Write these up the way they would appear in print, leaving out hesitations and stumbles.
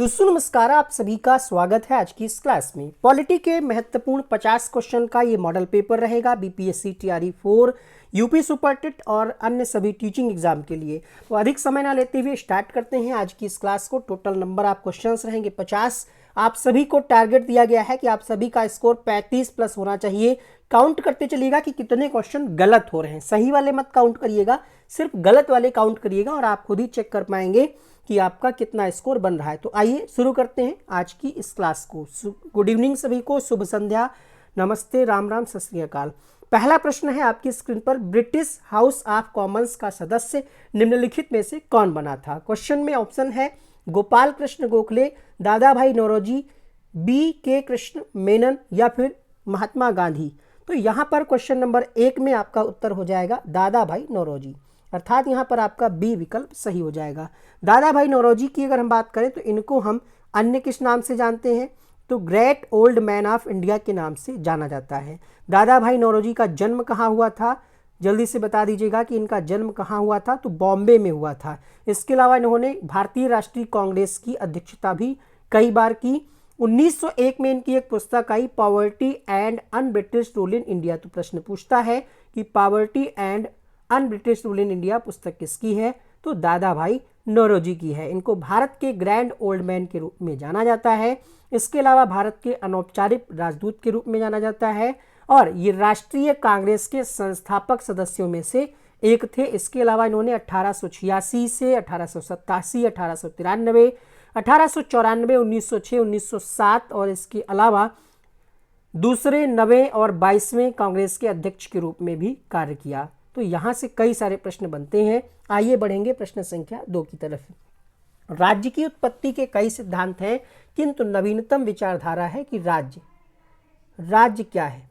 दोस्तों नमस्कार, आप सभी का स्वागत है आज की इस क्लास में। पॉलिटी के महत्वपूर्ण 50 क्वेश्चन का ये मॉडल पेपर रहेगा बीपीएससी टीआरई 4, यूपी सुपरटेट और अन्य सभी टीचिंग एग्जाम के लिए। तो अधिक समय ना लेते हुए स्टार्ट करते हैं आज की इस क्लास को। टोटल नंबर आप क्वेश्चंस रहेंगे 50। आप सभी को टारगेट दिया गया है कि आप सभी का स्कोर 35 प्लस होना चाहिए। काउंट करते चलिएगा कि कितने क्वेश्चन गलत हो रहे हैं, सही वाले मत काउंट करिएगा, सिर्फ गलत वाले काउंट करिएगा और आप खुद ही चेक कर पाएंगे कि आपका कितना स्कोर बन रहा है। तो आइए शुरू करते हैं आज की इस क्लास को। गुड इवनिंग सभी को, शुभ संध्या, नमस्ते, राम राम, सत श्री अकाल। पहला प्रश्न है आपकी स्क्रीन पर, ब्रिटिश हाउस ऑफ कॉमन्स का सदस्य निम्नलिखित में से कौन बना था। क्वेश्चन में ऑप्शन है गोपाल कृष्ण गोखले, दादा भाई नौरोजी, बी के कृष्ण मेनन या फिर महात्मा गांधी। तो यहाँ पर क्वेश्चन नंबर 1 में आपका उत्तर हो जाएगा दादा भाई नौरोजी, अर्थात यहाँ पर आपका बी विकल्प सही हो जाएगा। दादा भाई नौरोजी की अगर हम बात करें तो इनको हम अन्य किस नाम से जानते हैं, तो great old man of India के नाम से जाना जाता है। दादा भाई नौरोजी का जन्म कहाँ हुआ था, जल्दी से बता दीजिएगा कि इनका जन्म कहाँ हुआ था। तो बॉम्बे में हुआ था। इसके अलावा इन्होंने भारतीय राष्ट्रीय कांग्रेस की अध्यक्षता भी कई बार की। 1901 में इनकी एक पुस्तक आई, poverty and un British rule in India. तो प्रश्न पूछता है कि poverty and un British rule in India पुस्तक किसकी है, तो दादा भाई नौरोजी की है। इनको भारत के ग्रैंड ओल्ड मैन के रूप में जाना जाता है। इसके अलावा भारत के अनौपचारिक राजदूत के रूप में जाना जाता है और ये राष्ट्रीय कांग्रेस के संस्थापक सदस्यों में से एक थे। इसके अलावा इन्होंने 1886 से 1887, 1893, 1894, 1906, 1907 और इसके अलावा दूसरे 9वें और 22वें कांग्रेस के अध्यक्ष के रूप में भी कार्य किया। तो यहाँ से कई सारे प्रश्न बनते हैं। आइए बढ़ेंगे प्रश्न संख्या 2 की तरफ। राज्य की उत्पत्ति के कई सिद्धांत हैं, किंतु नवीनतम विचारधारा है कि राज्य क्या है।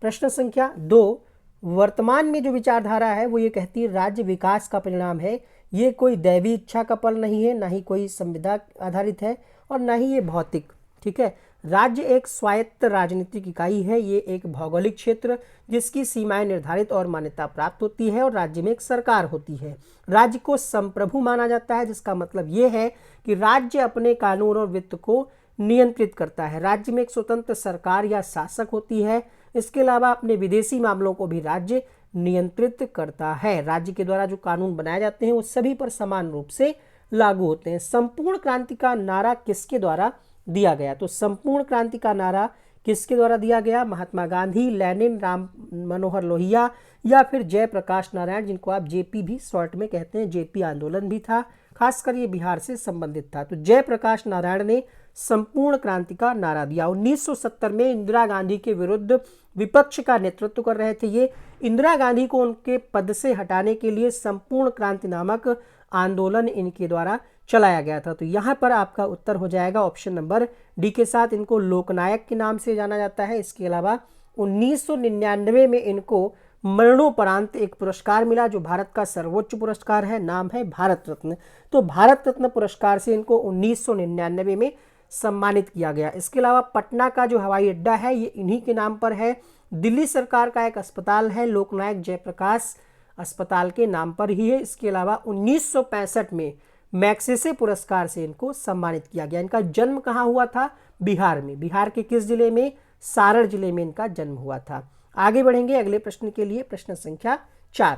प्रश्न संख्या 2, वर्तमान में जो विचारधारा है वो ये कहती है राज्य विकास का परिणाम है। ये कोई दैवी इच्छा का फल नहीं है, ना ही कोई संविदा आधारित है और ना ही ये भौतिक। ठीक है, राज्य एक स्वायत्त राजनीतिक इकाई है। ये एक भौगोलिक क्षेत्र जिसकी सीमाएं निर्धारित और मान्यता प्राप्त होती है और राज्य में एक सरकार होती है। राज्य को संप्रभु माना जाता है, जिसका मतलब ये है कि राज्य अपने कानून और वित्त को नियंत्रित करता है। राज्य में एक स्वतंत्र सरकार या शासक होती है। इसके अलावा अपने विदेशी मामलों को भी राज्य नियंत्रित करता है। राज्य के द्वारा जो कानून बनाए जाते हैं वो सभी पर समान रूप से लागू होते हैं। संपूर्ण क्रांति का नारा किसके द्वारा दिया गया, तो संपूर्ण क्रांति का नारा किसके द्वारा दिया गया, महात्मा गांधी, लेनिन, राम मनोहर लोहिया या फिर जयप्रकाश नारायण, जिनको आप जेपी भी शॉर्ट में कहते हैं। जेपी आंदोलन भी था, खासकर ये बिहार से संबंधित था। तो जयप्रकाश नारायण ने संपूर्ण क्रांति का नारा दिया। 1970 में इंदिरा गांधी के विरुद्ध विपक्ष का नेतृत्व कर रहे थे ये। इंदिरा गांधी को उनके पद से हटाने के लिए संपूर्ण क्रांति नामक आंदोलन इनके द्वारा चलाया गया था। तो यहाँ पर आपका उत्तर हो जाएगा ऑप्शन नंबर डी के साथ। इनको लोकनायक के नाम से जाना जाता है। इसके अलावा 1999 में इनको मरणोपरांत एक पुरस्कार मिला जो भारत का सर्वोच्च पुरस्कार है, नाम है भारत रत्न। तो भारत रत्न पुरस्कार से इनको 1999 में सम्मानित किया गया। इसके अलावा पटना का जो हवाई अड्डा है ये इन्हीं के नाम पर है। दिल्ली सरकार का एक अस्पताल है लोकनायक जयप्रकाश अस्पताल के नाम पर ही है। इसके अलावा 1965 में मैक्सेसे पुरस्कार से इनको सम्मानित किया गया। इनका जन्म कहाँ हुआ था, बिहार में। बिहार के किस जिले में, सारण जिले में इनका जन्म हुआ था। आगे बढ़ेंगे अगले प्रश्न के लिए। प्रश्न संख्या 4,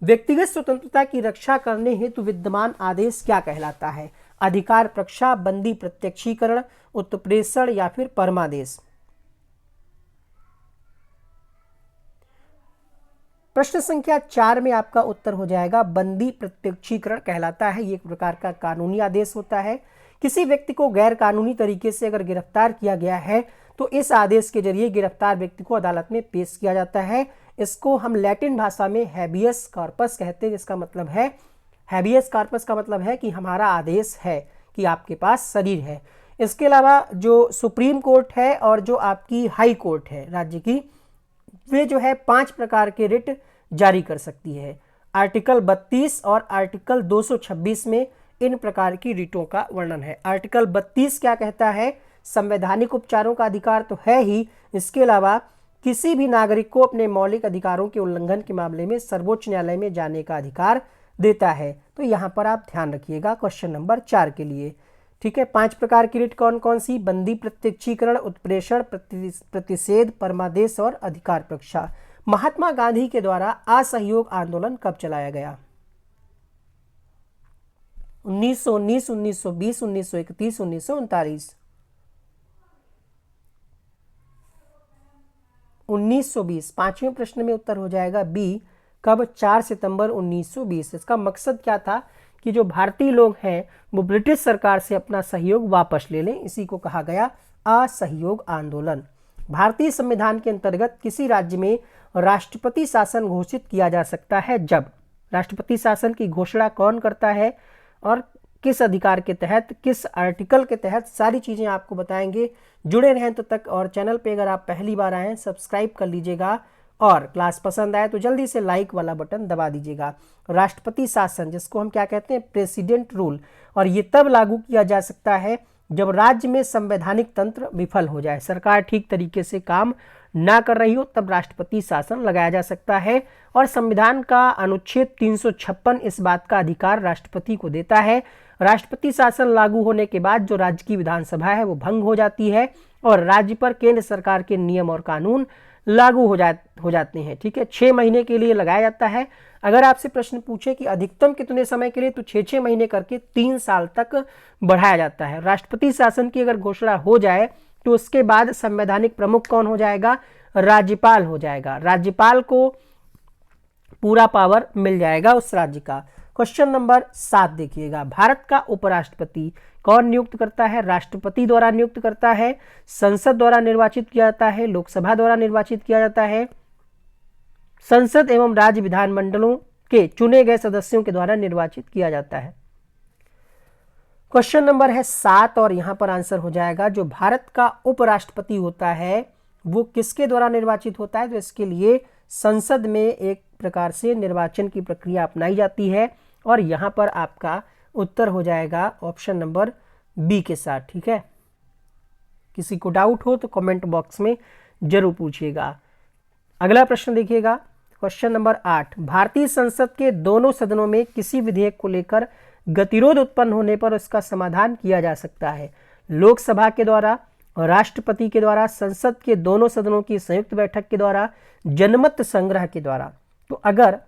व्यक्तिगत स्वतंत्रता की रक्षा करने हेतु विद्यमान आदेश क्या कहलाता है, अधिकार प्रक्षा, बंदी प्रत्यक्षीकरण, उत्प्रेषण या फिर परमादेश। प्रश्न संख्या 4 में आपका उत्तर हो जाएगा बंदी प्रत्यक्षीकरण कहलाता है। ये एक प्रकार का कानूनी आदेश होता है। किसी व्यक्ति को गैर कानूनी तरीके से अगर गिरफ्तार किया गया है तो इस आदेश के जरिए गिरफ्तार व्यक्ति को अदालत में पेश किया जाता है। इसको हम लैटिन भाषा में हैबियस कॉर्पस कहते हैं, जिसका मतलब है, हैबियस कॉर्पस का मतलब है कि हमारा आदेश है कि आपके पास शरीर है। इसके अलावा जो सुप्रीम कोर्ट है और जो आपकी हाई कोर्ट है राज्य की, वे जो है 5 प्रकार के रिट जारी कर सकती है। आर्टिकल 32 और आर्टिकल 226 में इन प्रकार की रिटों का वर्णन है। आर्टिकल 32 क्या कहता है, संवैधानिक उपचारों का अधिकार तो है ही, इसके अलावा किसी भी नागरिक को अपने मौलिक अधिकारों के उल्लंघन के मामले में सर्वोच्च न्यायालय में जाने का अधिकार देता है। तो यहाँ पर आप ध्यान रखिएगा क्वेश्चन नंबर 4 के लिए। ठीक है, 5 प्रकार की रिट कौन कौन सी? बंदी, प्रत्यक्षीकरण, उत्प्रेषण, प्रतिषेध, परमादेश और अधिकार परीक्षा। महात्मा गांधी के द्वारा असहयोग आंदोलन कब चलाया गया? 1919, 1920, 1931, 1939। 1920 पांचवें प्रश्न में उत्तर हो जाएगा बी। कब? 4 सितंबर 1920। इसका मकसद क्या था कि जो भारतीय लोग हैं वो ब्रिटिश सरकार से अपना सहयोग वापस ले लें, इसी को कहा गया असहयोग आंदोलन। भारतीय संविधान के अंतर्गत किसी राज्य में राष्ट्रपति शासन घोषित किया जा सकता है जब? राष्ट्रपति शासन की घोषणा कौन करता है और किस अधिकार के तहत, किस आर्टिकल के तहत, सारी चीजें आपको बताएंगे। जुड़े रहें तो तक, और चैनल पे अगर आप पहली बार आए हैं सब्सक्राइब कर लीजिएगा, और क्लास पसंद आए तो जल्दी से लाइक वाला बटन दबा दीजिएगा। राष्ट्रपति शासन, जिसको हम क्या कहते हैं? प्रेसिडेंट रूल, और ये तब लागू किया जा सकता है जब राज्य में संवैधानिक तंत्र विफल हो जाए, सरकार ठीक तरीके से काम ना कर रही हो, तब राष्ट्रपति शासन लगाया जा सकता है। और संविधान का अनुच्छेद 356 इस बात का अधिकार राष्ट्रपति को देता है। राष्ट्रपति शासन लागू होने के बाद जो राज्य की विधानसभा है वो भंग हो जाती है और राज्य पर केंद्र सरकार के नियम और कानून लागू हो जाते हैं। ठीक है, 6 महीने के लिए लगाया जाता है। अगर आपसे प्रश्न पूछे कि अधिकतम कितने समय के लिए, तो 6-6 महीने करके 3 साल तक बढ़ाया जाता है। राष्ट्रपति शासन की अगर घोषणा हो जाए तो उसके बाद संवैधानिक प्रमुख कौन हो जाएगा? राज्यपाल हो जाएगा। राज्यपाल को पूरा पावर मिल जाएगा उस राज्य का। क्वेश्चन नंबर 7 देखिएगा। भारत का उपराष्ट्रपति कौन नियुक्त करता है? राष्ट्रपति द्वारा नियुक्त करता है, संसद द्वारा निर्वाचित किया जाता है, लोकसभा द्वारा निर्वाचित किया जाता है, संसद एवं राज्य विधानमंडलों के चुने गए सदस्यों के द्वारा निर्वाचित किया जाता है। क्वेश्चन नंबर है 7 और यहां पर आंसर हो जाएगा जो भारत का उपराष्ट्रपति होता है वो किसके द्वारा निर्वाचित होता है? तो इसके लिए संसद में एक प्रकार से निर्वाचन की प्रक्रिया अपनाई जाती है, और यहां पर आपका उत्तर हो जाएगा ऑप्शन नंबर बी के साथ। ठीक है, किसी को डाउट हो तो कमेंट बॉक्स में जरूर पूछिएगा। अगला प्रश्न देखिएगा, क्वेश्चन नंबर 8। भारतीय संसद के दोनों सदनों में किसी विधेयक को लेकर गतिरोध उत्पन्न होने पर उसका समाधान किया जा सकता है? लोकसभा के द्वारा, राष्ट्रपति के द्वारा, संसद के दोनों सदनों की संयुक्त बैठक के द्वारा, जनमत संग्रह के द्वारा। तो अगर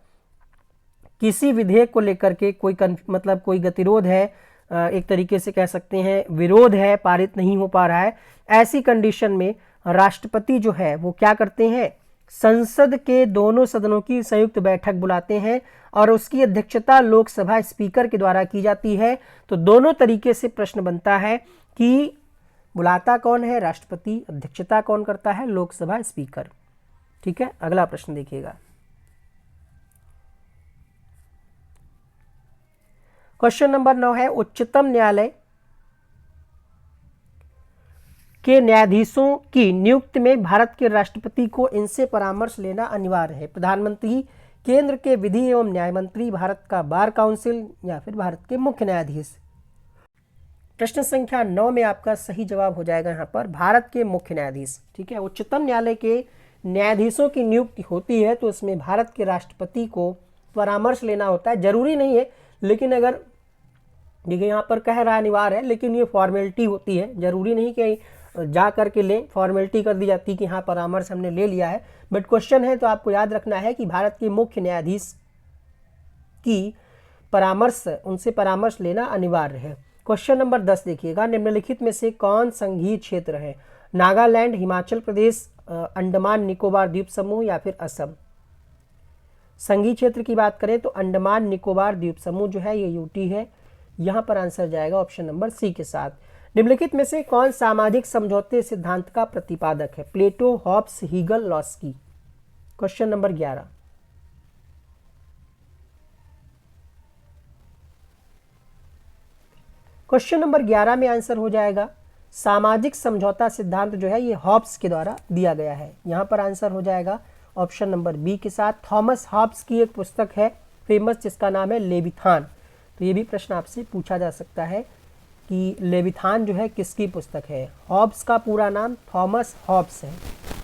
किसी विधेयक को लेकर के कोई गतिरोध है, एक तरीके से कह सकते हैं विरोध है, पारित नहीं हो पा रहा है, ऐसी कंडीशन में राष्ट्रपति जो है वो क्या करते हैं? संसद के दोनों सदनों की संयुक्त बैठक बुलाते हैं और उसकी अध्यक्षता लोकसभा स्पीकर के द्वारा की जाती है। तो दोनों तरीके से प्रश्न बनता है कि बुलाता कौन है? राष्ट्रपति, अध्यक्षता कौन करता है? लोकसभा स्पीकर। ठीक है, अगला प्रश्न देखिएगा। क्वेश्चन नंबर 9 है उच्चतम न्यायालय के न्यायाधीशों की नियुक्ति में भारत के राष्ट्रपति को इनसे परामर्श लेना अनिवार्य है? प्रधानमंत्री, केंद्र के विधि एवं न्याय मंत्री, भारत का बार काउंसिल या फिर भारत के मुख्य न्यायाधीश? प्रश्न संख्या 9 में आपका सही जवाब हो जाएगा यहाँ पर भारत के मुख्य न्यायाधीश। ठीक है, उच्चतम न्यायालय के न्यायाधीशों की नियुक्ति होती है तो इसमें भारत के राष्ट्रपति को परामर्श लेना होता है। जरूरी नहीं है, लेकिन अगर देखिए यहाँ पर कह रहा अनिवार्य है, लेकिन ये फॉर्मेलिटी होती है, जरूरी नहीं कि जा करके लें, फॉर्मेलिटी कर दी जाती कि हाँ परामर्श हमने ले लिया है। बट क्वेश्चन है तो आपको याद रखना है कि भारत के मुख्य न्यायाधीश की उनसे परामर्श लेना अनिवार्य है। क्वेश्चन नंबर 10 देखिएगा, निम्नलिखित में से कौन संघीय क्षेत्र है? नागालैंड, हिमाचल प्रदेश, अंडमान निकोबार द्वीप समूह या फिर असम? संघीय क्षेत्र की बात करें तो अंडमान निकोबार द्वीप समूह जो है ये यूटी है। यहां पर आंसर जाएगा ऑप्शन नंबर सी के साथ। निम्नलिखित में से कौन सामाजिक समझौते सिद्धांत का प्रतिपादक है? Plato, Hobbes, Hegel, Laski? Question number 11। Question number 11 में आंसर हो जाएगा सामाजिक समझौता सिद्धांत जो है ये हॉब्स के द्वारा दिया गया है। यहां पर आंसर हो जाएगा ऑप्शन नंबर बी के साथ। थॉमस हॉब्स की एक पुस्तक है फेमस जिसका नाम है लेविथान। तो ये भी प्रश्न आपसे पूछा जा सकता है कि लेविथान जो है किसकी पुस्तक है? हॉब्स का पूरा नाम थॉमस हॉब्स है।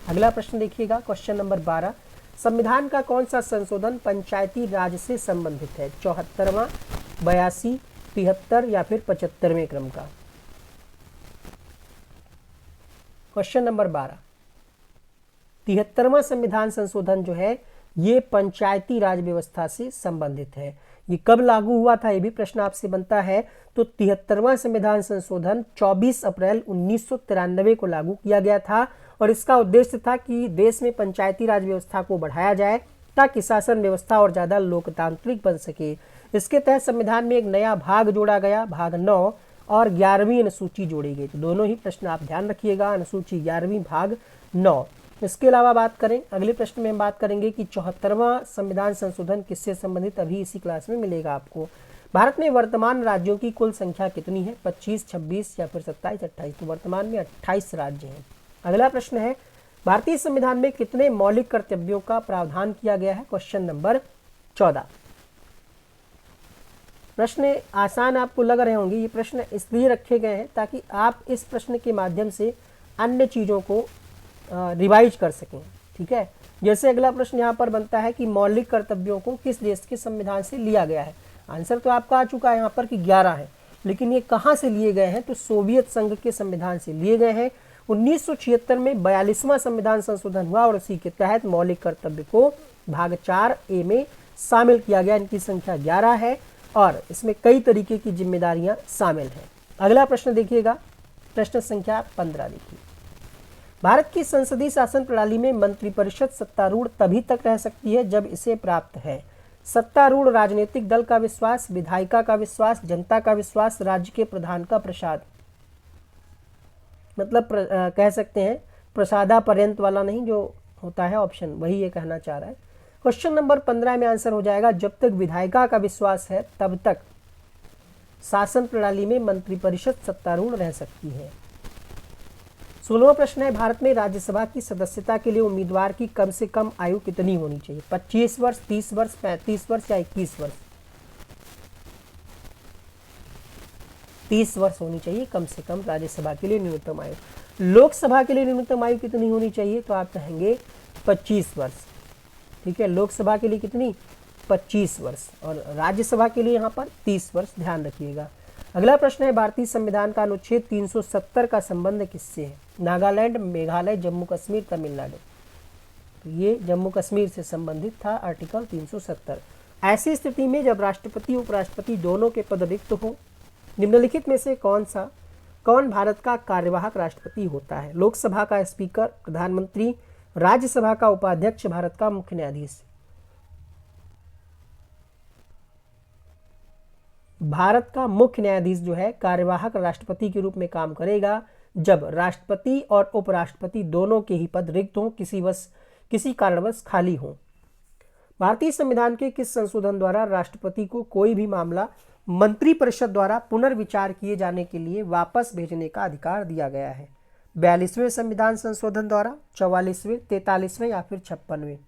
अगला प्रश्न देखिएगा, क्वेश्चन नंबर 12। संविधान का कौन सा संशोधन पंचायती राज से संबंधित है? 74वां, 82, 73 या फिर 75वें क्रम का। क्वेश्चन नंबर 12, 73वां संविधान संशोधन जो है ये पंचायती राज व्यवस्था से संबंधित है। ये कब लागू हुआ था, ये भी प्रश्न आपसे बनता है। तो 73वां संविधान संशोधन 24 अप्रैल 1993 को लागू किया गया था और इसका उद्देश्य था कि देश में पंचायती राज व्यवस्था को बढ़ाया जाए ताकि शासन व्यवस्था और ज़्यादा लोकतांत्रिक बन सके। इसके तहत संविधान में एक नया भाग जोड़ा गया, भाग 9, और 11वीं अनुसूची जोड़ी गई। तो दोनों ही प्रश्न आप ध्यान रखिएगा, अनुसूची 11वीं भाग 9। इसके अलावा बात करें, अगले प्रश्न में हम बात करेंगे कि 74वां संविधान संशोधन किससे संबंधित, अभी इसी क्लास में मिलेगा आपको। भारत में वर्तमान राज्यों की कुल संख्या कितनी है, 25, 26 या फिर 27, 28। तो वर्तमान में 28 राज्य हैं। अगला प्रश्न है, भारतीय संविधान में कितने मौलिक कर्तव्यों का प्रावधान किया गया है, क्वेश्चन नंबर 14। प्रश्न आसान आपको लग रहे होंगे, ये प्रश्न इसलिए रखे गए हैं ताकि आप इस प्रश्न के माध्यम से अन्य चीज़ों को रिवाइज कर सकें। ठीक है, जैसे अगला प्रश्न यहाँ पर बनता है कि मौलिक कर्तव्यों को किस देश के संविधान से लिया गया है। आंसर तो आपका आ चुका है यहाँ पर कि 11 है, लेकिन ये कहाँ से लिए गए हैं, तो सोवियत संघ के संविधान से लिए गए हैं। 1976 में 42वां संविधान संशोधन हुआ और इसी के तहत मौलिक कर्तव्य को भाग 4A में शामिल किया गया। इनकी संख्या 11 है और इसमें कई तरीके की जिम्मेदारियां शामिल हैं। अगला प्रश्न देखिएगा, प्रश्न संख्या 15 देखिए। भारत की संसदीय शासन प्रणाली में मंत्रिपरिषद सत्तारूढ़ तभी तक रह सकती है जब इसे प्राप्त है सत्तारूढ़ राजनीतिक दल का विश्वास, विधायिका का विश्वास, जनता का विश्वास, राज्य के प्रधान का प्रसाद। मतलब कह सकते हैं प्रसादा पर्यंत वाला नहीं जो होता है ऑप्शन, वही ये कहना चाह रहा है। क्वेश्चन नंबर 15 में आंसर हो जाएगा, जब तक विधायिका का विश्वास है तब तक शासन प्रणाली में मंत्रिपरिषद सत्तारूढ़ रह सकती है। 16वां प्रश्न है, भारत में राज्यसभा की सदस्यता के लिए उम्मीदवार की कम से कम आयु कितनी होनी चाहिए, 25 वर्ष, 30 वर्ष, 35 वर्ष या 21 वर्ष। 30 वर्ष होनी चाहिए कम से कम राज्यसभा के लिए न्यूनतम आयु। लोकसभा के लिए न्यूनतम आयु कितनी होनी चाहिए, तो आप कहेंगे 25 वर्ष। ठीक है, लोकसभा के लिए कितनी, 25 वर्ष, और राज्यसभा के लिए यहाँ पर 30 वर्ष, ध्यान रखिएगा। अगला प्रश्न है, भारतीय संविधान का अनुच्छेद 370 का संबंध किससे है, नागालैंड, मेघालय, जम्मू कश्मीर, तमिलनाडु। तो ये जम्मू कश्मीर से संबंधित था आर्टिकल 370। ऐसी स्थिति में जब राष्ट्रपति उपराष्ट्रपति दोनों के पद रिक्त हो, निम्नलिखित में से कौन भारत का कार्यवाहक राष्ट्रपति होता है, लोकसभा का स्पीकर, प्रधानमंत्री, राज्यसभा का उपाध्यक्ष, भारत का मुख्य न्यायाधीश। भारत का मुख्य न्यायाधीश जो है कार्यवाहक राष्ट्रपति के रूप में काम करेगा जब राष्ट्रपति और उपराष्ट्रपति दोनों के ही पद रिक्त हों, किसी कारणवश खाली हों। भारतीय संविधान के किस संशोधन द्वारा राष्ट्रपति को कोई भी मामला मंत्रिपरिषद द्वारा पुनर्विचार किए जाने के लिए वापस भेजने का अधिकार दिया गया है, 42वें संविधान संशोधन द्वारा, 44वें, 43वें या फिर 56वें।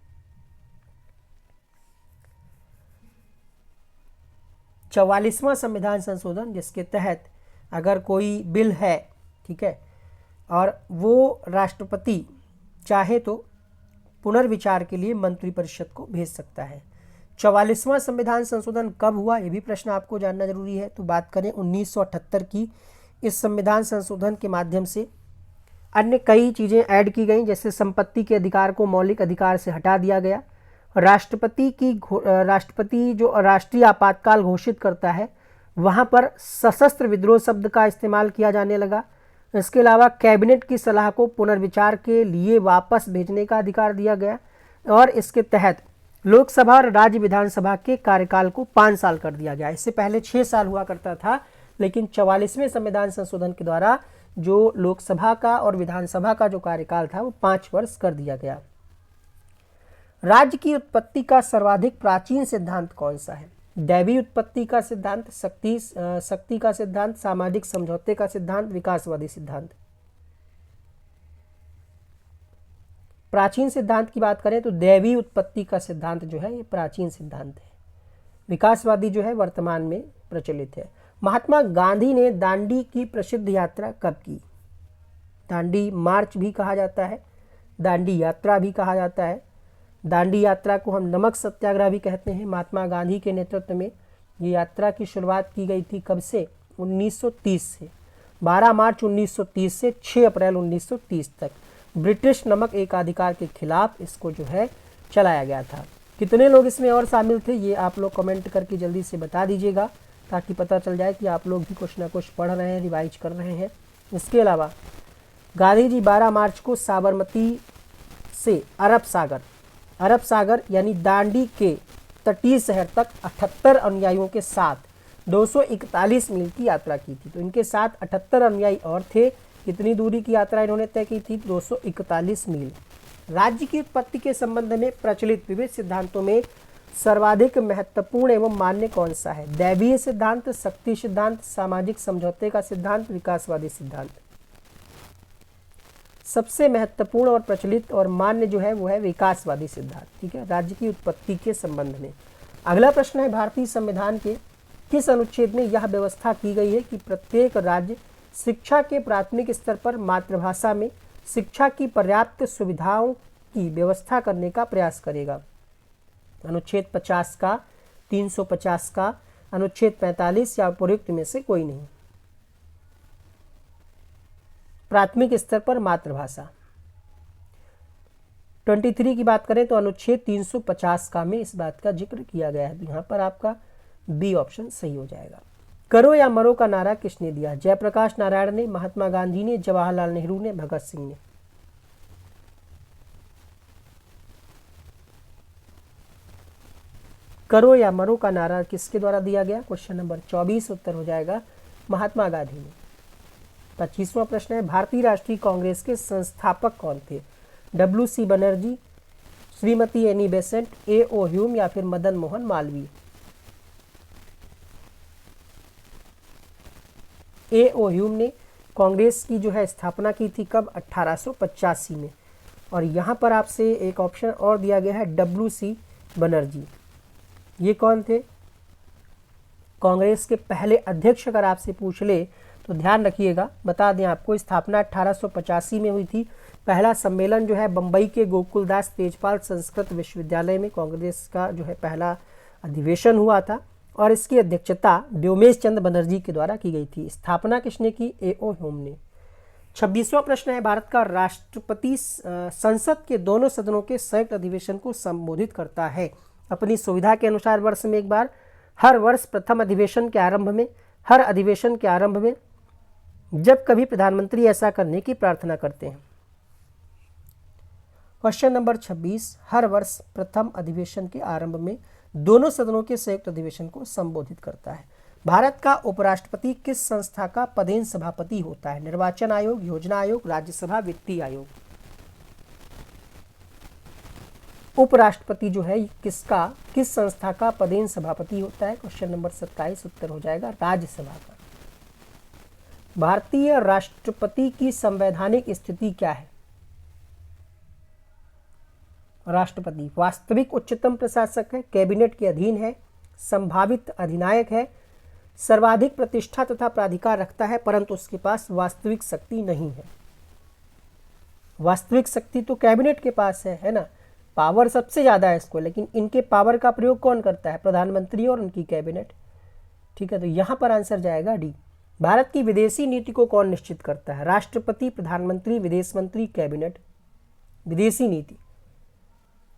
44वां संविधान संशोधन, जिसके तहत अगर कोई बिल है, ठीक है, और वो राष्ट्रपति चाहे तो पुनर्विचार के लिए मंत्रिपरिषद को भेज सकता है। 44वां संविधान संशोधन कब हुआ, ये भी प्रश्न आपको जानना जरूरी है। तो बात करें 1978 की, इस संविधान संशोधन के माध्यम से अन्य कई चीज़ें ऐड की गई, जैसे संपत्ति के अधिकार को मौलिक अधिकार से हटा दिया गया, राष्ट्रपति जो राष्ट्रीय आपातकाल घोषित करता है वहाँ पर सशस्त्र विद्रोह शब्द का इस्तेमाल किया जाने लगा। इसके अलावा कैबिनेट की सलाह को पुनर्विचार के लिए वापस भेजने का अधिकार दिया गया और इसके तहत लोकसभा और राज्य विधानसभा के कार्यकाल को 5 साल कर दिया गया। इससे पहले 6 साल हुआ करता था, लेकिन 44वें संविधान संशोधन के द्वारा जो लोकसभा का और विधानसभा का जो कार्यकाल था वो 5 वर्ष कर दिया गया। राज्य की उत्पत्ति का सर्वाधिक प्राचीन सिद्धांत कौन सा है, दैवीय उत्पत्ति का सिद्धांत, शक्ति का सिद्धांत, सामाजिक समझौते का सिद्धांत, विकासवादी सिद्धांत। प्राचीन सिद्धांत की बात करें तो दैवीय उत्पत्ति का सिद्धांत जो है ये प्राचीन सिद्धांत है, विकासवादी जो है वर्तमान में प्रचलित है। महात्मा गांधी ने दांडी की प्रसिद्ध यात्रा कब की, दांडी मार्च भी कहा जाता है, दांडी यात्रा भी कहा जाता है। दांडी यात्रा को हम नमक सत्याग्रह भी कहते हैं। महात्मा गांधी के नेतृत्व में ये यात्रा की शुरुआत की गई थी कब से? 1930 से। 12 मार्च 1930 से 6 अप्रैल 1930 तक ब्रिटिश नमक एकाधिकार के खिलाफ इसको जो है चलाया गया था। कितने लोग इसमें और शामिल थे ये आप लोग कमेंट करके जल्दी से बता दीजिएगा, ताकि पता चल जाए कि आप लोग भी कुछ ना कुछ पढ़ रहे हैं, रिवाइज कर रहे हैं। इसके अलावा गांधी जी 12 मार्च को साबरमती से अरब सागर यानी दांडी के तटीय शहर तक 78 अनुयायियों के साथ 241 मील की यात्रा की थी। तो इनके साथ 78 अनुयायी और थे। कितनी दूरी की यात्रा इन्होंने तय की थी? 241 मील। राज्य की उत्पत्ति के संबंध में प्रचलित विविध सिद्धांतों में सर्वाधिक महत्वपूर्ण एवं मान्य कौन सा है? दैवीय सिद्धांत, शक्ति सिद्धांत, सामाजिक समझौते का सिद्धांत, विकासवादी सिद्धांत। सबसे महत्वपूर्ण और प्रचलित और मान्य जो है वो है विकासवादी सिद्धांत। ठीक है, राज्य की उत्पत्ति के संबंध में। अगला प्रश्न है, भारतीय संविधान के किस अनुच्छेद में यह व्यवस्था की गई है कि प्रत्येक राज्य शिक्षा के प्राथमिक स्तर पर मातृभाषा में शिक्षा की पर्याप्त सुविधाओं की व्यवस्था करने का प्रयास करेगा? अनुच्छेद 50 का, 350 का, अनुच्छेद 45 या उपयुक्त में से कोई नहीं। प्राथमिक स्तर पर मातृभाषा 23 की बात करें तो अनुच्छेद 350 का में इस बात का जिक्र किया गया है। यहाँ पर आपका बी ऑप्शन सही हो जाएगा। करो या मरो का नारा किसने दिया? जयप्रकाश नारायण ने, महात्मा गांधी ने, जवाहरलाल नेहरू ने, भगत सिंह ने। करो या मरो का नारा किसके द्वारा दिया गया? क्वेश्चन नंबर 24 उत्तर हो जाएगा महात्मा गांधी ने। 25वां प्रश्न है, भारतीय राष्ट्रीय कांग्रेस के संस्थापक कौन थे? WC Banerjee, Shrimati Annie Besant, A.O. Hume या फिर मदन मोहन मालवीय। A.O. ह्यूम ने कांग्रेस की जो है स्थापना की थी कब? 1885 में। और यहाँ पर आपसे एक ऑप्शन और दिया गया है WC बनर्जी। ये कौन थे? कांग्रेस के पहले अध्यक्ष अगर आपसे पूछ ले तो ध्यान रखिएगा, बता दें आपको स्थापना 1885 में हुई थी। पहला सम्मेलन जो है बम्बई के गोकुलदास तेजपाल संस्कृत विश्वविद्यालय में कांग्रेस का जो है पहला अधिवेशन हुआ था और इसकी अध्यक्षता व्योमेश चंद्र बनर्जी के द्वारा की गई थी। स्थापना किसने की? A.O. ह्यूम ने। 26वां प्रश्न है, भारत का राष्ट्रपति संसद के दोनों सदनों के संयुक्त अधिवेशन को संबोधित करता है अपनी सुविधा के अनुसार वर्ष में एक बार, हर वर्ष, प्रथम अधिवेशन के आरंभ में, हर अधिवेशन के आरंभ में, जब कभी प्रधानमंत्री ऐसा करने की प्रार्थना करते हैं। क्वेश्चन नंबर 26, हर वर्ष प्रथम अधिवेशन के आरंभ में दोनों सदनों के संयुक्त अधिवेशन को संबोधित करता है। भारत का उपराष्ट्रपति किस संस्था का पदेन सभापति होता है? निर्वाचन आयोग, योजना आयोग, राज्यसभा, वित्तीय आयोग। उपराष्ट्रपति जो है किस संस्था का पदेन सभापति होता है? क्वेश्चन नंबर 27 उत्तर हो जाएगा राज्यसभा का। भारतीय राष्ट्रपति की संवैधानिक स्थिति क्या है? राष्ट्रपति वास्तविक उच्चतम प्रशासक है, कैबिनेट के अधीन है, संभावित अधिनायक है, सर्वाधिक प्रतिष्ठा तथा प्राधिकार रखता है, परंतु उसके पास वास्तविक शक्ति नहीं है। वास्तविक शक्ति तो कैबिनेट के पास है ना, पावर सबसे ज्यादा है इसको, लेकिन इनके पावर का प्रयोग कौन करता है? प्रधानमंत्री और उनकी कैबिनेट। ठीक है, तो यहां पर आंसर जाएगा डी। भारत की विदेशी नीति को कौन निश्चित करता है? राष्ट्रपति, प्रधानमंत्री, विदेश मंत्री, कैबिनेट। विदेशी नीति,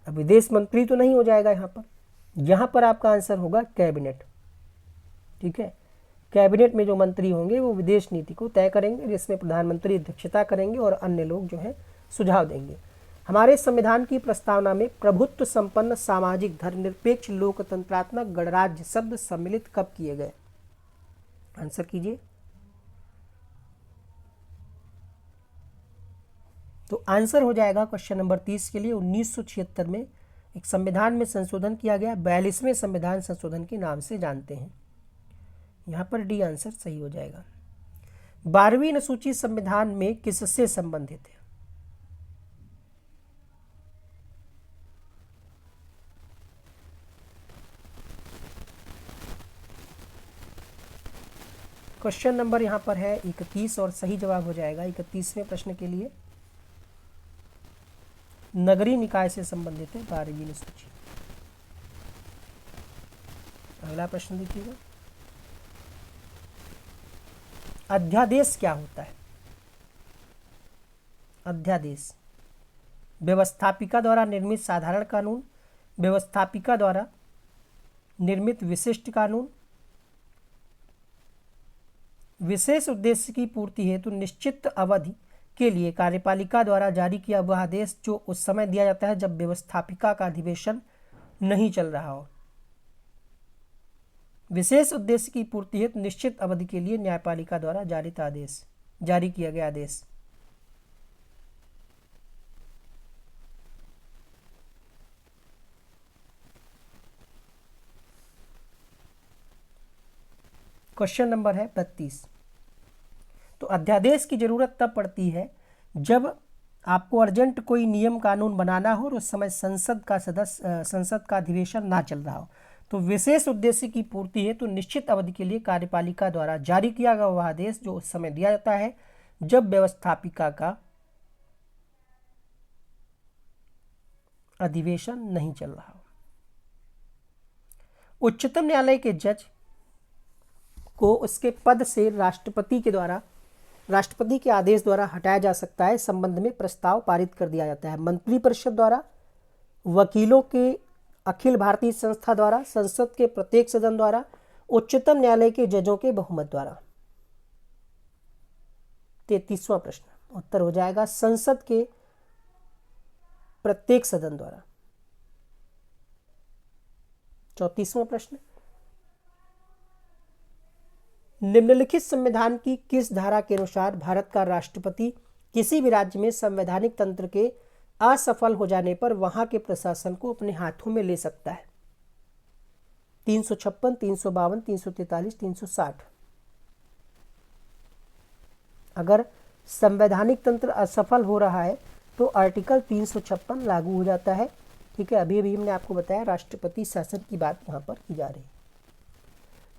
अब विदेश मंत्री तो नहीं हो जाएगा यहाँ पर आपका आंसर होगा कैबिनेट। ठीक है, कैबिनेट में जो मंत्री होंगे वो विदेश नीति को तय करेंगे, जिसमें प्रधानमंत्री अध्यक्षता करेंगे और अन्य लोग जो है सुझाव देंगे। हमारे संविधान की प्रस्तावना में प्रभुत्व संपन्न, सामाजिक, धर्मनिरपेक्ष, लोकतंत्रात्मक, गणराज्य शब्द सम्मिलित कब किए गए? आंसर कीजिए। तो आंसर हो जाएगा क्वेश्चन नंबर 30 के लिए 1976 में एक संविधान में संशोधन किया गया, 42वें संविधान संशोधन के नाम से जानते हैं। यहाँ पर डी आंसर सही हो जाएगा। 12वीं अनुसूची संविधान में किससे संबंधित है? क्वेश्चन नंबर यहाँ पर है 31 और सही जवाब हो जाएगा 31वें प्रश्न के लिए। नगरीय निकाय से संबंधित है 12वीं अनुसूची। अगला प्रश्न देखिएगा, अध्यादेश क्या होता है? अध्यादेश व्यवस्थापिका द्वारा निर्मित साधारण कानून, व्यवस्थापिका द्वारा निर्मित विशिष्ट कानून, विशेष उद्देश्य की पूर्ति हेतु निश्चित अवधि के लिए कार्यपालिका द्वारा जारी किया वह आदेश जो उस समय दिया जाता है जब व्यवस्थापिका का अधिवेशन नहीं चल रहा हो। विशेष उद्देश्य की पूर्ति हेतु निश्चित अवधि के लिए न्यायपालिका द्वारा जारी किया गया आदेश। क्वेश्चन नंबर है 32। तो अध्यादेश की जरूरत तब पड़ती है जब आपको अर्जेंट कोई नियम कानून बनाना हो और उस समय संसद का अधिवेशन ना चल रहा हो। तो विशेष उद्देश्य की पूर्ति है तो निश्चित अवधि के लिए कार्यपालिका द्वारा जारी किया गया वह आदेश जो उस समय दिया जाता है जब व्यवस्थापिका का अधिवेशन नहीं चल रहा हो। उच्चतम न्यायालय के जज को उसके पद से राष्ट्रपति के आदेश द्वारा हटाया जा सकता है। इस संबंध में प्रस्ताव पारित कर दिया जाता है मंत्रिपरिषद द्वारा, वकीलों के अखिल भारतीय संस्था द्वारा, संसद के प्रत्येक सदन द्वारा, उच्चतम न्यायालय के जजों के बहुमत द्वारा। 33वां प्रश्न उत्तर हो जाएगा संसद के प्रत्येक सदन द्वारा। 34वां प्रश्न, निम्नलिखित संविधान की किस धारा के अनुसार भारत का राष्ट्रपति किसी भी राज्य में संवैधानिक तंत्र के असफल हो जाने पर वहां के प्रशासन को अपने हाथों में ले सकता है? 356, 352, 343, 360। अगर संवैधानिक तंत्र असफल हो रहा है तो आर्टिकल 356 लागू हो जाता है। ठीक है, अभी हमने आपको बताया राष्ट्रपति शासन की बात यहाँ पर की जा रही है।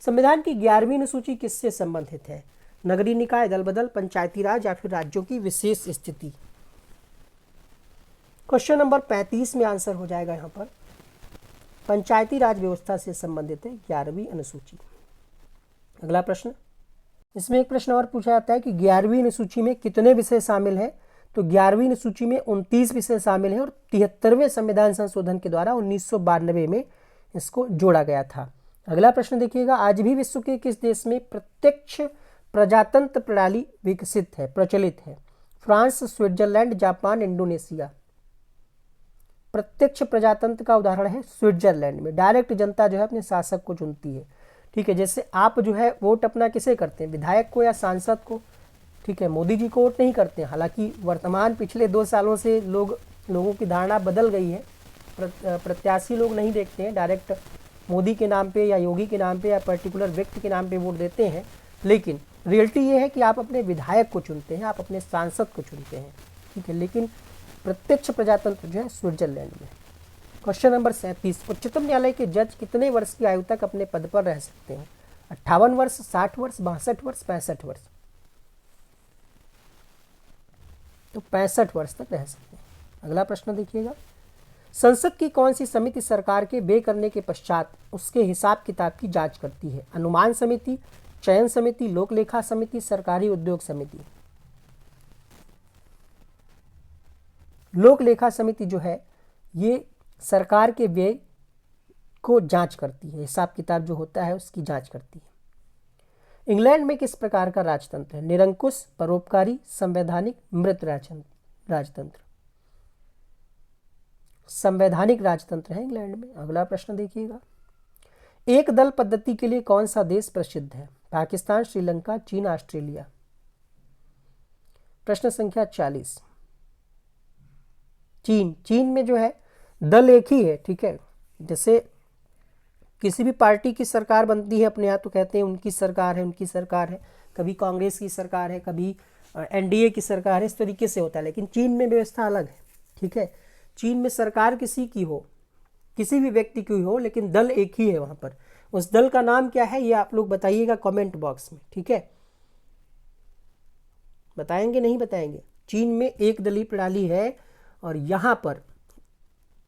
संविधान की 11वीं अनुसूची किससे संबंधित है? नगरीय निकाय, दल बदल, पंचायती राज या फिर राज्यों की विशेष स्थिति। क्वेश्चन नंबर 35 में आंसर हो जाएगा यहाँ पर पंचायती राज व्यवस्था से संबंधित है 11वीं अनुसूची। अगला प्रश्न, इसमें एक प्रश्न और पूछा जाता है कि 11वीं अनुसूची में कितने विषय शामिल हैं? तो 11वीं अनुसूची में 29 विषय शामिल हैं और 73वें संविधान संशोधन के द्वारा 1992 में इसको जोड़ा गया था। अगला प्रश्न देखिएगा, आज भी विश्व के किस देश में प्रत्यक्ष प्रजातंत्र प्रणाली प्रचलित है? France, Switzerland, Japan, Indonesia. प्रत्यक्ष प्रजातंत्र का उदाहरण है स्विट्जरलैंड में। डायरेक्ट जनता जो है अपने शासक को चुनती है। ठीक है, जैसे आप जो है वोट अपना किसे करते हैं, विधायक को या सांसद को? ठीक है, मोदी जी को वोट नहीं करते हैं। हालांकि वर्तमान पिछले 2 सालों से लोगों की धारणा बदल गई है। प्रत्याशी लोग नहीं देखते हैं, डायरेक्ट मोदी के नाम पे या योगी के नाम पे या पर्टिकुलर व्यक्ति के नाम पे वोट देते हैं। लेकिन रियलिटी ये है कि आप अपने विधायक को चुनते हैं, आप अपने सांसद को चुनते हैं। ठीक है, लेकिन प्रत्यक्ष प्रजातंत्र जो है स्विट्जरलैंड में। क्वेश्चन नंबर 37, उच्चतम न्यायालय के जज कितने वर्ष की आयु तक अपने पद पर रह सकते हैं? 58 वर्ष, 60 वर्ष, 62 वर्ष, 65 वर्ष। तो 65 वर्ष तक रह सकते हैं। अगला प्रश्न देखिएगा, संसद की कौन सी समिति सरकार के व्यय करने के पश्चात उसके हिसाब किताब की जांच करती है? अनुमान समिति, चयन समिति, लोक लेखा समिति, सरकारी उद्योग समिति। लोक लेखा समिति जो है ये सरकार के व्यय को जांच करती है, हिसाब किताब जो होता है उसकी जांच करती है। इंग्लैंड में किस प्रकार का राजतंत्र है? निरंकुश, परोपकारी, संवैधानिक, मृत राजतंत्र। संवैधानिक राजतंत्र है इंग्लैंड में। अगला प्रश्न देखिएगा, एक दल पद्धति के लिए कौन सा देश प्रसिद्ध है? पाकिस्तान, श्रीलंका, चीन, ऑस्ट्रेलिया। प्रश्न संख्या 40, चीन में जो है दल एक ही है। ठीक है, जैसे किसी भी पार्टी की सरकार बनती है अपने यहाँ तो कहते हैं उनकी सरकार है, कभी कांग्रेस की सरकार है, कभी एनडीए की सरकार है, इस तरीके से होता है। लेकिन चीन में व्यवस्था अलग है। ठीक है, चीन में सरकार किसी की हो, किसी भी व्यक्ति की हो, लेकिन दल एक ही है वहां पर। उस दल का नाम क्या है ये आप लोग बताइएगा कमेंट बॉक्स में। ठीक है, बताएंगे नहीं बताएंगे? चीन में एक दलीय प्रणाली है और यहाँ पर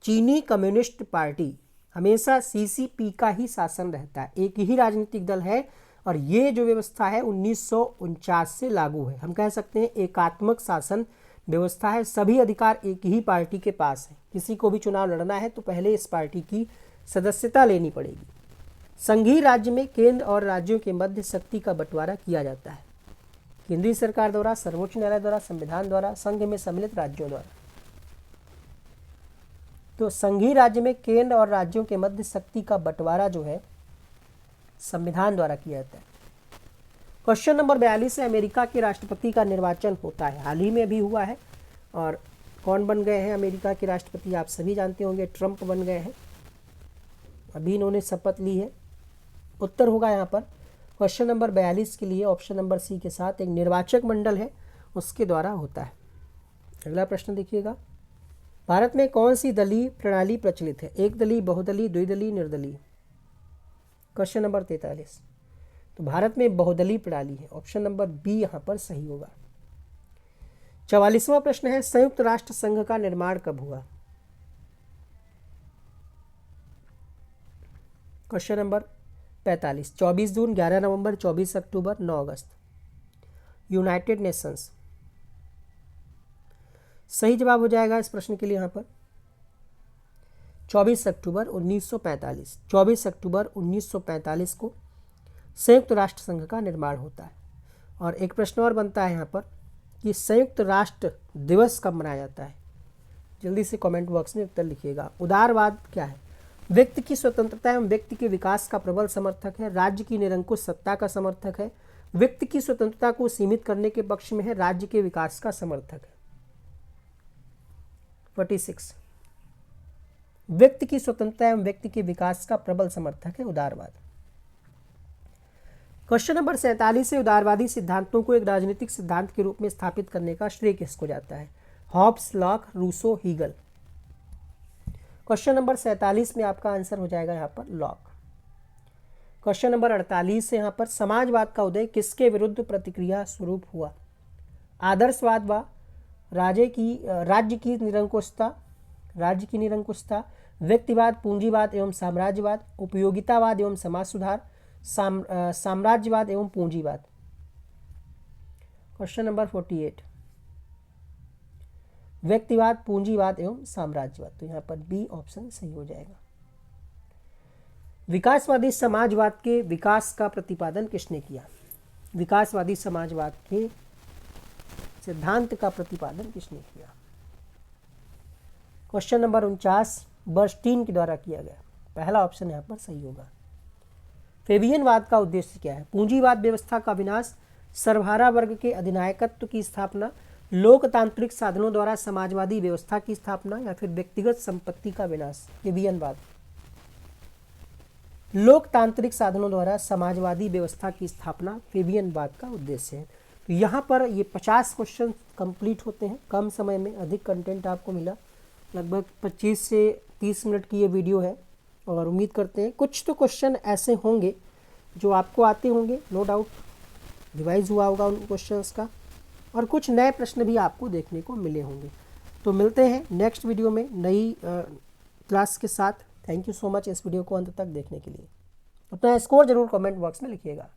चीनी कम्युनिस्ट पार्टी हमेशा सीसीपी का ही शासन रहता है, एक ही राजनीतिक दल है और ये जो व्यवस्था है 1949 से लागू है। हम कह सकते हैं एकात्मक शासन व्यवस्था है, सभी अधिकार एक ही पार्टी के पास है। किसी को भी चुनाव लड़ना है तो पहले इस पार्टी की सदस्यता लेनी पड़ेगी। संघीय राज्य में केंद्र और राज्यों के मध्य शक्ति का बंटवारा किया जाता है, केंद्रीय सरकार द्वारा, सर्वोच्च न्यायालय द्वारा, संविधान द्वारा, संघ में सम्मिलित राज्यों द्वारा। तो संघीय राज्य में केंद्र और राज्यों के मध्य शक्ति का बंटवारा जो है संविधान द्वारा किया जाता है। क्वेश्चन नंबर 42 है, अमेरिका के राष्ट्रपति का निर्वाचन होता है, हाल ही में भी हुआ है। और कौन बन गए हैं अमेरिका के राष्ट्रपति, आप सभी जानते होंगे, ट्रंप बन गए हैं, अभी इन्होंने शपथ ली है। उत्तर होगा यहाँ पर क्वेश्चन नंबर 42 के लिए ऑप्शन नंबर सी के साथ एक निर्वाचक मंडल है उसके द्वारा होता है। अगला प्रश्न देखिएगा, भारत में कौन सी दलीय प्रणाली प्रचलित है, एक दलीय, बहुदलीय, द्विदलीय, निर्दलीय। क्वेश्चन नंबर 43, तो भारत में बहुदलीय प्रणाली है, ऑप्शन नंबर बी यहाँ पर सही होगा। 44वां प्रश्न है, संयुक्त राष्ट्र संघ का निर्माण कब हुआ। क्वेश्चन नंबर 45, 24 जून, 11 नवंबर, 24 अक्टूबर, 9 अगस्त। यूनाइटेड नेशंस सही जवाब हो जाएगा इस प्रश्न के लिए यहाँ पर 24 अक्टूबर 1945। 24 अक्टूबर 1945 को संयुक्त राष्ट्र संघ का निर्माण होता है। और एक प्रश्न और बनता है यहाँ पर कि संयुक्त राष्ट्र दिवस कब मनाया जाता है, जल्दी से कमेंट बॉक्स में उत्तर लिखिएगा। उदारवाद क्या है, व्यक्ति की स्वतंत्रता एवं व्यक्ति के विकास का प्रबल समर्थक है, राज्य की निरंकुश सत्ता का समर्थक है, व्यक्ति की स्वतंत्रता को सीमित करने के पक्ष में है, राज्य के विकास का समर्थक है। 46, व्यक्ति की स्वतंत्रता एवं व्यक्ति के विकास का प्रबल समर्थक है उदारवाद। क्वेश्चन नंबर 47 है, उदारवादी सिद्धांतों को एक राजनीतिक सिद्धांत के रूप में स्थापित करने का श्रेय किसको जाता है, Hobbes, Locke, Rousseau, Hegel. Question number 47 में आपका आंसर हो जाएगा यहाँ पर लॉक। क्वेश्चन नंबर 48 है यहाँ पर, समाजवाद का उदय किसके विरुद्ध प्रतिक्रिया स्वरूप हुआ, आदर्शवाद व राज्य की निरंकुशता, व्यक्तिवाद, पूंजीवाद एवं साम्राज्यवाद, उपयोगितावाद एवं समाज सुधार, साम्राज्यवाद एवं पूंजीवाद। क्वेश्चन नंबर 48, व्यक्तिवाद, पूंजीवाद एवं साम्राज्यवाद, तो यहाँ पर बी ऑप्शन सही हो जाएगा। विकासवादी समाजवाद के विकास का प्रतिपादन किसने किया, विकासवादी समाजवाद के सिद्धांत का प्रतिपादन किसने किया। क्वेश्चन नंबर 49 बर्नस्टीन के द्वारा किया गया, पहला ऑप्शन यहाँ पर सही होगा। फेबियनवाद का उद्देश्य क्या है, पूंजीवाद व्यवस्था का विनाश, सर्वहारा वर्ग के अधिनायकत्व की स्थापना, लोकतांत्रिक साधनों द्वारा समाजवादी व्यवस्था की स्थापना, या फिर व्यक्तिगत संपत्ति का विनाश। फेबियनवाद लोकतांत्रिक साधनों द्वारा समाजवादी व्यवस्था की स्थापना फेबियनवाद का उद्देश्य है। तो यहाँ पर ये 50 क्वेश्चन कंप्लीट होते हैं कम समय में, अधिक कंटेंट आपको मिला। लगभग 25 से 30 मिनट की ये वीडियो है और उम्मीद करते हैं कुछ तो क्वेश्चन ऐसे होंगे जो आपको आते होंगे, नो डाउट रिवाइज हुआ होगा उन क्वेश्चंस का, और कुछ नए प्रश्न भी आपको देखने को मिले होंगे। तो मिलते हैं नेक्स्ट वीडियो में नई क्लास के साथ। थैंक यू सो मच इस वीडियो को अंत तक देखने के लिए। अपना स्कोर जरूर कमेंट बॉक्स में लिखिएगा।